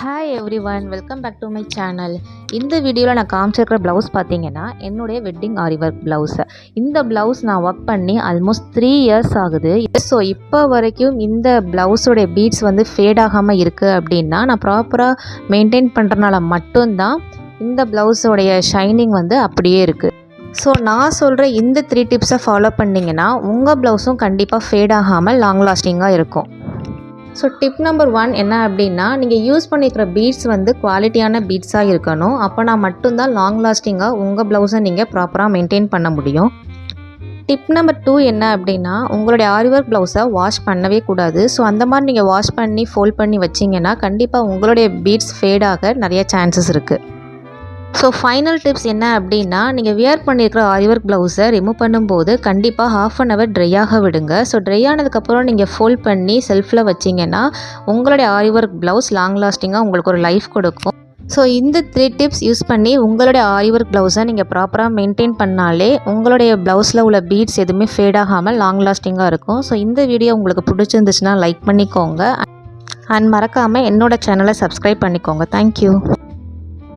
Hi everyone, welcome back to my channel. இந்த வீடியோவில் நான் காமிச்சிருக்கிற ப்ளவுஸ் பார்த்தீங்கன்னா என்னுடைய வெட்டிங் ஆரி ஒர்க் ப்ளவுஸு. இந்த ப்ளவுஸ் நான் ஒர்க் பண்ணி ஆல்மோஸ்ட் 3 இயர்ஸ் ஆகுது. ஸோ இப்போ வரைக்கும் இந்த ப்ளவுஸோடைய பீட்ஸ் வந்து ஃபேட் ஆகாமல் இருக்குது அப்படின்னா நான் ப்ராப்பராக மெயின்டைன் பண்ணுறதுனால மட்டும்தான் இந்த ப்ளவுஸோடைய ஷைனிங் வந்து அப்படியே இருக்குது. ஸோ நான் சொல்கிற இந்த 3 டிப்ஸை ஃபாலோ பண்ணிங்கன்னா உங்கள் ப்ளவுஸும் கண்டிப்பாக ஃபேட் ஆகாமல் லாங் லாஸ்டிங்காக இருக்கும். ஸோ டிப் நம்பர் 1 என்ன அப்படின்னா, நீங்கள் யூஸ் பண்ணிக்கிற பீட்ஸ் வந்து குவாலிட்டியான பீட்ஸாக இருக்கணும். அப்போனா மட்டும்தான் லாங் லாஸ்டிங்காக உங்கள் ப்ளவுஸை நீங்கள் ப்ராப்பராக மெயின்டைன் பண்ண முடியும். டிப் நம்பர் 2 என்ன அப்படின்னா, உங்களுடைய ஆரி ஒர்க் ப்ளவுஸை வாஷ் பண்ணவே கூடாது. ஸோ அந்த மாதிரி நீங்கள் வாஷ் பண்ணி ஃபோல்ட் பண்ணி வச்சிங்கன்னா கண்டிப்பாக உங்களுடைய பீட்ஸ் ஃபேட் ஆக நிறைய சான்சஸ் இருக்குது. ஸோ ஃபைனல் டிப்ஸ் என்ன அப்படின்னா, நீங்கள் வியர் பண்ணியிருக்கிற ஆரி ஒர்க் ப்ளவுஸை ரிமூவ் பண்ணும்போது கண்டிப்பாக 1/2 hour ட்ரை ஆக விடுங்க. ஸோ ட்ரை ஆனதுக்கப்புறம் நீங்கள் ஃபோல்ட் பண்ணி செல்ஃபில் வச்சிங்கன்னா உங்களுடைய ஆரி ஒர்க் ப்ளவுஸ் லாங் லாஸ்டிங்காக உங்களுக்கு ஒரு லைஃப் கொடுக்கும். ஸோ இந்த 3 டிப்ஸ் யூஸ் பண்ணி உங்களுடைய ஆரி ஒர்க் ப்ளவுஸை நீங்கள் ப்ராப்பராக மெயின்டைன் பண்ணாலே உங்களுடைய ப்ளவுஸில் உள்ள பீட்ஸ் எதுவுமே ஃபேட் ஆகாமல் லாங் லாஸ்டிங்காக இருக்கும். ஸோ இந்த வீடியோ உங்களுக்கு பிடிச்சிருந்துச்சுன்னா லைக் பண்ணிக்கோங்க அண்ட் மறக்காமல் என்னோடய சேனலை சப்ஸ்கிரைப் பண்ணிக்கோங்க. தேங்க்யூ.